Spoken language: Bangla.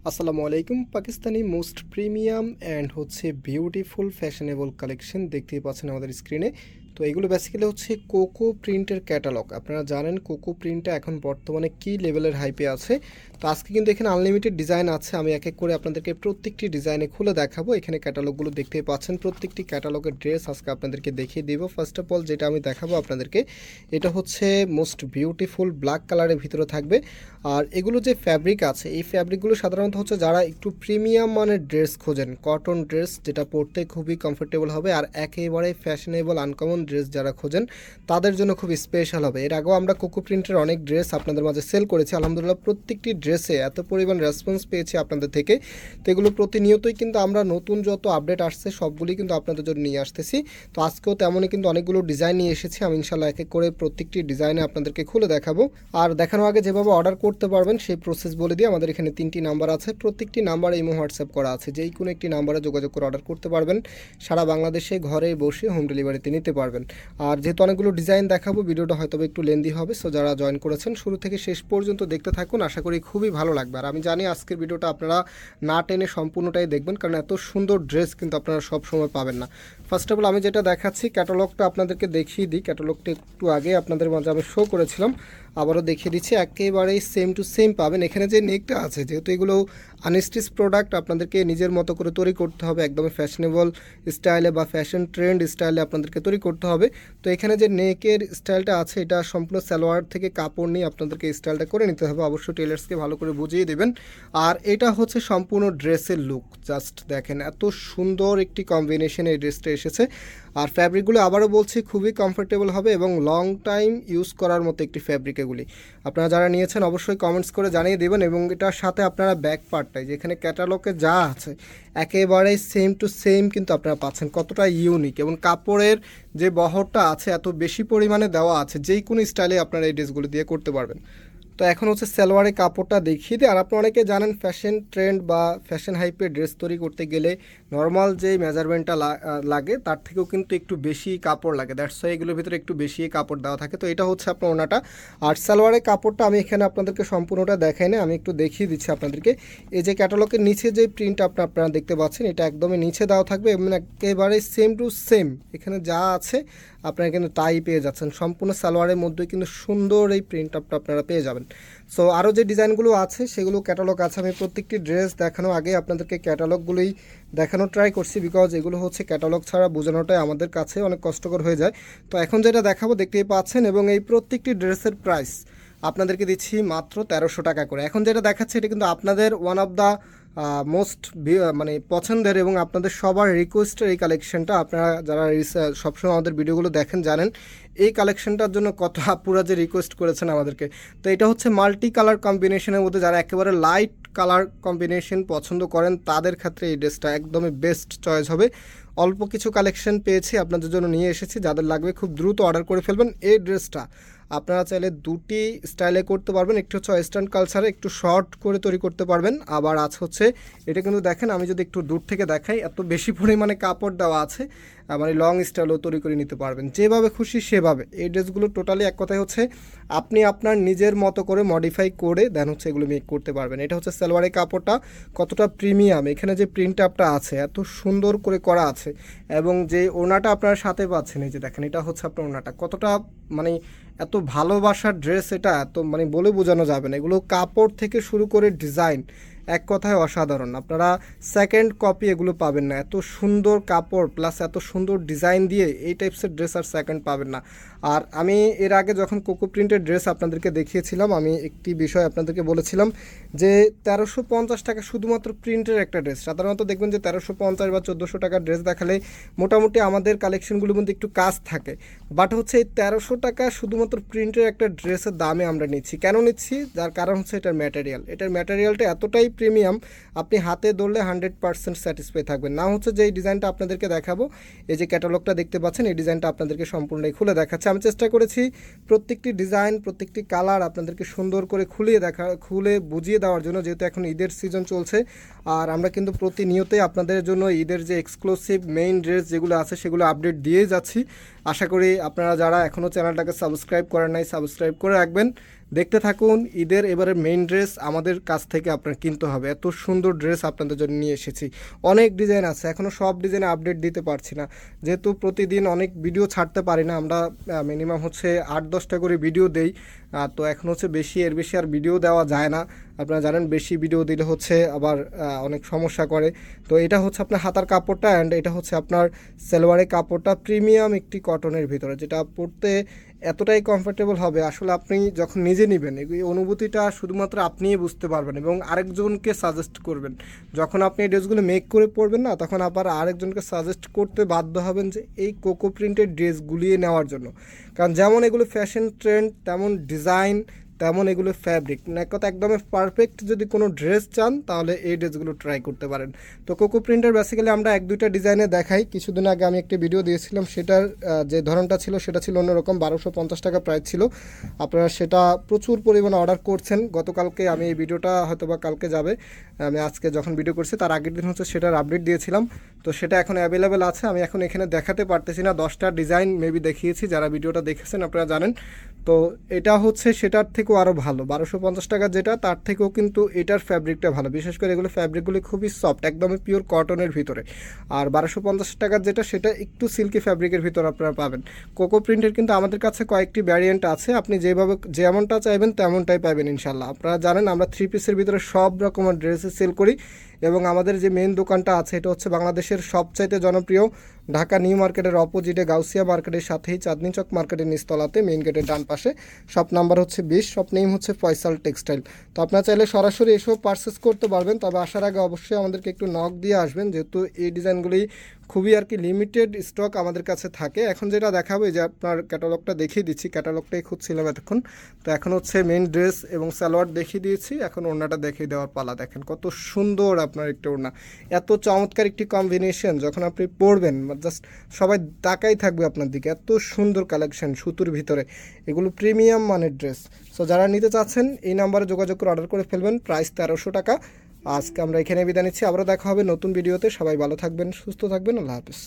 আসসালামু আলাইকুম। পাকিস্তানি মোস্ট প্রিমিয়াম অ্যান্ড হচ্ছে বিউটিফুল ফ্যাশনেবল কালেকশন দেখতেই পাচ্ছেন আমাদের স্ক্রিনে। তো এগুলো বেসিক্যালি হচ্ছে কোকো প্রিন্টের ক্যাটালগ। আপনারা জানেন কোকো প্রিন্টটা এখন বর্তমানে কী লেভেলের হাইপে আছে। তো আজকে কিন্তু এখানে আনলিমিটেড ডিজাইন আছে, আমি এক এক করে আপনাদেরকে প্রত্যেকটি ডিজাইনে খুলে দেখাবো। এখানে ক্যাটালগুলো দেখতেই পাচ্ছেন, প্রত্যেকটি ক্যাটালগের ড্রেস আজকে আপনাদেরকে দেখিয়ে দিব। ফার্স্ট অফ অল যেটা আমি দেখাবো আপনাদেরকে, এটা হচ্ছে মোস্ট বিউটিফুল ব্ল্যাক কালারের ভিতরে থাকবে। আর এগুলো যে ফ্যাব্রিক আছে, এই ফ্যাব্রিকগুলো সাধারণত হচ্ছে যারা একটু প্রিমিয়াম মানের ড্রেস খোঁজেন, কটন ড্রেস যেটা পরতে খুবই কমফোর্টেবল হবে আর একেবারে ফ্যাশনেবল আনকমন ড্রেস যারা খোঁজেন তাদের জন্য খুব স্পেশাল হবে। এর আগেও আমরা কোকো প্রিন্টের অনেক ড্রেস আপনাদের মাঝে সেল করেছি, আলহামদুলিল্লাহ প্রত্যেকটি ড্রেসে এত পরিমাণ রেসপন্স পেয়েছি আপনাদের থেকে। তো এগুলো প্রতিনিয়তই কিন্তু আমরা নতুন যত আপডেট আসছে সবগুলি কিন্তু আপনাদের জন্য নিয়ে আসতেছি। তো আজকেও তেমনই কিন্তু অনেকগুলো ডিজাইন নিয়ে এসেছি, আমি ইনশাল্লাহ এক এক করে প্রত্যেকটি ডিজাইনে আপনাদেরকে খুলে দেখাবো। আর দেখানোর আগে যেভাবে অর্ডার করতে পারবেন সেই প্রসেস বলে দিই। আমাদের এখানে 3টি নাম্বার আছে, প্রত্যেকটি নাম্বারে ইমো হোয়াটসঅ্যাপ করা আছে, যেই কোনো একটি নাম্বারে যোগাযোগ করে অর্ডার করতে পারবেন। সারা বাংলাদেশে ঘরে বসে হোম ডেলিভারিতে নিতে পারবেন। আর যেহেতু অনেকগুলো ডিজাইন দেখাবো, ভিডিওটা হয়তো একটু লেন্দি হবে, সো যারা জয়েন করেছেন শুরু থেকে শেষ পর্যন্ত দেখতে থাকুন, আশা করি খুবই ভালো লাগবে। আর আমি জানি আজকের ভিডিওটা আপনারা না টেনে সম্পূর্ণটাই দেখবেন, কারণ এত সুন্দর ড্রেস কিন্তু আপনারা সব সময় পাবেন না। ফার্স্ট অফ অল আমি যেটা দেখাচ্ছি ক্যাটালগটা আপনাদেরকে দেখিয়ে দিই। ক্যাটালগটা একটু আগে আপনাদের মাঝে আমি শো করেছিলাম, আবারও দেখিয়ে দিচ্ছি, একেবারেই সেম টু সেম পাবেন। এখানে যে নেকটা আছে, যেহেতু এগুলো আনস্টিচ প্রোডাক্ট, আপনাদেরকে নিজের মতো করে তৈরি করতে হবে, একদমই ফ্যাশনেবল স্টাইলে বা ফ্যাশন ট্রেন্ড স্টাইলে আপনাদেরকে তৈরি করতে হবে। তো এখানে যে নেকের স্টাইলটা আছে, এটা সম্পূর্ণ সালোয়ার থেকে কাপড় নিয়ে আপনাদেরকে স্টাইলটা করে নিতে হবে, অবশ্যই টেলার্সকে ভালো করে বুঝিয়ে দেবেন। আর এটা হচ্ছে সম্পূর্ণ ড্রেসের লুক, জাস্ট দেখেন এত সুন্দর একটি কম্বিনেশনে এই ড্রেসটা এসেছে। আর ফ্যাব্রিকগুলো আবারও বলছি খুবই কমফোর্টেবল হবে এবং লং টাইম ইউজ করার মতো একটি ফ্যাব্রিক এগুলি। আপনারা যারা নিয়েছেন অবশ্যই কমেন্টস করে জানিয়ে দেবেন। এবং এটার সাথে আপনারা ব্যাক পার্টটাই, যেখানে ক্যাটালগে যা আছে একেবারেই সেম টু সেম কিন্তু আপনারা পাচ্ছেন। কতটা ইউনিক এবং কাপড়ের যে বহরটা আছে এত বেশি পরিমাণে দেওয়া আছে, যেই কোনো স্টাইলে আপনারা এই ড্রেসগুলো দিয়ে করতে পারবেন। তো এখন হচ্ছে সালোয়ারের কাপড়টা দেখিয়ে দিই। আর আপনারা অনেকে জানেন ফ্যাশন ট্রেন্ড বা ফ্যাশন হাইপের ড্রেস তৈরি করতে গেলে নর্মাল যে মেজারমেন্টটা লাগে তার থেকেও কিন্তু একটু বেশি কাপড় লাগে, দ্যাটস ওয়াই এগুলোর ভিতরে একটু বেশি কাপড় দেওয়া থাকে। তো এটা হচ্ছে আপনার ওনাটা। আর সালোয়ারের কাপড়টা আমি এখানে আপনাদেরকে সম্পূর্ণটা দেখাই না, আমি একটু দেখিয়ে দিচ্ছি আপনাদেরকে। এই যে ক্যাটালগের নিচে যে প্রিন্ট আপনারা দেখতে পাচ্ছেন, এটা একদমই নিচে দেওয়া থাকবে এবং একেবারে সেম টু সেম এখানে যা আছে আপনারা কিন্তু তাই পেয়ে যাচ্ছেন। সম্পূর্ণ সালোয়ারের মধ্যে কিন্তু সুন্দর এই প্রিন্ট আপটা আপনারা পেয়ে যাবেন। সো আরও যে ডিজাইনগুলো আছে সেগুলো ক্যাটালগ আছে, আমি প্রত্যেকটি ড্রেস দেখানোর আগে আপনাদেরকে ক্যাটালগুলোই দেখানোর ট্রাই করছি, বিকজ এগুলো হচ্ছে ক্যাটালগ ছাড়া বোঝানোটাই আমাদের কাছে অনেক কষ্টকর হয়ে যায়। তো এখন যেটা দেখাবো দেখতেই পাচ্ছেন, এবং এই প্রত্যেকটি ড্রেসের প্রাইস আপনাদেরকে দিচ্ছি মাত্র 1300 টাকা করে। এখন যেটা দেখাচ্ছে এটা কিন্তু আপনাদের ওয়ান অফ দ্য মোস্ট মানে পছন্দের এবং আপনাদের সবার রিকোয়েস্টের এই কালেকশনটা। আপনারা যারা সবসময় আমাদের ভিডিওগুলো দেখেন জানেন এই কালেকশনটার জন্য কত আপুরা যে রিকোয়েস্ট করেছেন আমাদেরকে। তো এটা হচ্ছে মাল্টি কালার কম্বিনেশনের মধ্যে, যারা একেবারে লাইট কালার কম্বিনেশন পছন্দ করেন তাদের ক্ষেত্রে এই ড্রেসটা একদমই বেস্ট চয়েস হবে। অল্প কিছু কালেকশন পেয়েছি আপনাদের জন্য নিয়ে এসেছি, যাদের লাগবে খুব দ্রুত অর্ডার করে ফেলবেন। এই ড্রেসটা আপনারা চাইলে দুটি স্টাইলে করতে পারবেন, একটু হচ্ছে ওয়েস্টার্ন কালচারে একটু শর্ট করে তৈরি করতে পারবেন, আবার আছে হচ্ছে এটা কিন্তু দেখেন আমি যদি একটু দূর থেকে দেখাই এত বেশি পরিমাণে কাপড় দেওয়া আছে, মানে লং স্টাইলও তৈরি করে নিতে পারবেন যেভাবে খুশি সেভাবে। এই ড্রেসগুলো টোটালি এক কথায় হচ্ছে আপনি আপনার নিজের মতো করে মডিফাই করে দেন হচ্ছে এগুলো মেক করতে পারবেন। এটা হচ্ছে সালোয়ারের কাপড়টা, কতটা প্রিমিয়াম, এখানে যে প্রিন্ট আপটা আছে এত সুন্দর করে করা আছে, এবং যে ওড়নাটা আপনারা সাথে পাচ্ছেন এই যে দেখেন এটা হচ্ছে আপনার ওড়নাটা, কতটা মানে এত ভালোবাসার ড্রেস, এটা এত মানে বলে বোঝানো যাবে না। এগুলো কাপড় থেকে শুরু করে ডিজাইন এক কথায় অসাধারণ, আপনারা সেকেন্ড কপি এগুলো পাবেন না। এত সুন্দর কাপড় প্লাস এত সুন্দর ডিজাইন দিয়ে এই টাইপসের ড্রেস আর সেকেন্ড পাবেন না। আর আমি এর আগে যখন কোকো প্রিন্টের ড্রেস আপনাদেরকে দেখিয়েছিলাম, আমি একটি বিষয় আপনাদেরকে বলেছিলাম যে 1350 টাকা শুধুমাত্র প্রিন্টের একটা ড্রেস। সাধারণত দেখবেন যে 1350 বা 1400 টাকার ড্রেস দেখালে মোটামুটি আমাদের কালেকশনগুলোর মধ্যে একটু কাজ থাকে, বাট হচ্ছে এই 1300 টাকা শুধুমাত্র প্রিন্টের একটা ড্রেসের দামে আমরা নিচ্ছি। কেন নিচ্ছি? যার কারণ হচ্ছে এটার ম্যাটেরিয়ালটা এতটাই প্রিমিয়াম, আপনি হাতে ধরলে 100% স্যাটিসফাই থাকবেন। না হচ্ছে যে এই ডিজাইনটা আপনাদেরকে দেখাবো, এই যে ক্যাটালগটা দেখতে পাচ্ছেন এই ডিজাইনটা আপনাদেরকে সম্পূর্ণই খুলে দেখাচ্ছে। আমি চেষ্টা করেছি প্রত্যেকটি ডিজাইন প্রত্যেকটি কালার আপনাদেরকে সুন্দর করে খুলে বুঝিয়ে দেওয়ার জন্য, যেহেতু এখন ঈদের সিজন চলছে। আর আমরা কিন্তু প্রতিনিয়তই আপনাদের জন্য ঈদের যে এক্সক্লুসিভ মেইন ড্রেস যেগুলো আছে সেগুলো আপডেট দিয়েই যাচ্ছি। আশা করি আপনারা যারা এখনও চ্যানেলটাকে সাবস্ক্রাইব করেন নাই সাবস্ক্রাইব করে রাখবেন, দেখতে থাকুন। ঈদের এবারে মেইন ড্রেস আমাদের কাছ থেকে আপনার কিনতে হবে, এত সুন্দর ড্রেস আপনাদের জন্য নিয়ে এসেছি। অনেক ডিজাইন আছে, এখনও সব ডিজাইনে আপডেট দিতে পারছি না, যেহেতু প্রতিদিন অনেক ভিডিও ছাড়তে পারি না আমরা, মিনিমাম হচ্ছে 8-10টা করে ভিডিও দেই। তো এখন হচ্ছে এর বেশি আর ভিডিও দেওয়া যায় না। আপনারা জানেন বেশি ভিডিও দিলে হচ্ছে আবার অনেক সমস্যা করে। তো এটা হচ্ছে আপনার হাতার কাপড়টা, অ্যান্ড এটা হচ্ছে আপনার সালোয়ারের কাপড়টা, প্রিমিয়াম একটি কটনের ভিতরে, যেটা পরতে এতটাই কমফোর্টেবল হবে আসলে আপনি যখন নিজে নেবেন এই অনুভূতিটা শুধুমাত্র আপনিই বুঝতে পারবেন এবং আরেকজনকে সাজেস্ট করবেন। যখন আপনি এই ড্রেসগুলো মেক করে পরবেন না, তখন আবার আরেকজনকে সাজেস্ট করতে বাধ্য হবেন যে এই কোকো প্রিন্টের ড্রেসগুলিয়ে নেওয়ার জন্য। কারণ যেমন এগুলো ফ্যাশন ট্রেন্ড, তেমন ডিজাইন, তেমন এগুলো ফ্যাব্রিক, এক কথা একদমই পারফেক্ট। যদি কোনো ড্রেস চান তাহলে এই ড্রেসগুলো ট্রাই করতে পারেন। তো কোকো প্রিন্টের বেসিক্যালি আমরা 1-2টা ডিজাইনে দেখাই। কিছুদিন আগে আমি একটি ভিডিও দিয়েছিলাম, সেটার যে ধরনটা ছিল সেটা ছিল অন্যরকম, 1250 টাকা প্রাইস ছিল। আপনারা সেটা প্রচুর পরিমাণে অর্ডার করছেন। গতকালকে আমি এই ভিডিওটা হয়তো বা কালকে যাবে, আমি আজকে যখন ভিডিও করছি তার আগের দিন হচ্ছে সেটার আপডেট দিয়েছিলাম। তো সেটা এখন অ্যাভেলেবেল আছে, আমি এখন এখানে দেখাতে পারতেছি না। 10টা ডিজাইন মেবি দেখিয়েছি, যারা ভিডিওটা দেখেছেন আপনারা জানেন। তো এটা হচ্ছে সেটার থেকেও আরও ভালো, 1250 টাকা যেটা, তার থেকেও কিন্তু এটার ফ্যাব্রিকটা ভালো। বিশেষ করে এগুলো ফ্যাব্রিকগুলি খুবই সফট, একদমই পিওর কটনের ভিতরে। আর 1250 টাকার যেটা, সেটা একটু সিল্কি ফ্যাব্রিকের ভিতরে আপনারা পাবেন। কোকো প্রিন্টের কিন্তু আমাদের কাছে কয়েকটি ভ্যারিয়েন্ট আছে, আপনি যেভাবে যেমনটা চাইবেন তেমনটাই পাবেন ইনশাল্লাহ। আপনারা জানেন আমরা 3 পিসের ভিতরে সব রকমের ড্রেসে সেল করি, এবং আমাদের যে মেন দোকানটা আছে এটা হচ্ছে বাংলাদেশের সবচাইতে জনপ্রিয় ঢাকা নিউ মার্কেটের অপোজিটে গাউসিয়া মার্কেটের সাথেই চাঁদনী চক মার্কেটের নিচতলাতে, মেইন গেটের ডান পাশে। শপ নাম্বার হচ্ছে 20, শপ নেম হচ্ছে ফয়সাল টেক্সটাইল। তো আপনারা চাইলে সরাসরি এসব পারচেস করতে পারবেন, তবে আসার আগে অবশ্যই আমাদেরকে একটু নক দিয়ে আসবেন, যেহেতু এই ডিজাইনগুলি খুবই আর কি লিমিটেড স্টক আমাদের কাছে থাকে। এখন যেটা দেখাবো, যে আপনার ক্যাটালগটা দেখিয়ে দিচ্ছি, ক্যাটালগটাই খুঁজছিলাম এতক্ষণ। তো এখন হচ্ছে মেইন ড্রেস এবং সালোয়ার দেখিয়ে দিয়েছি, এখন ওড়নাটা দেখিয়ে দেওয়ার পালা। দেখেন কত সুন্দর আপনার একটা ওড়না, এত চমৎকার একটি কম্বিনেশন, যখন আপনি পরবেন জাস্ট সবাই তাকাই থাকবে আপনার দিকে। এত সুন্দর কালেকশন সুতির ভিতরে, এগুলো প্রিমিয়াম মানের ড্রেস। সো যারা নিতে চাচ্ছেন এই নাম্বারে যোগাযোগ করে অর্ডার করে ফেলবেন, প্রাইস 1300 টাকা। আজকে আমরা এখানে বিদায় নিচ্ছি, আবারও দেখা হবে নতুন ভিডিওতে। সবাই ভালো থাকবেন, সুস্থ থাকবেন, আল্লাহ হাফেজ।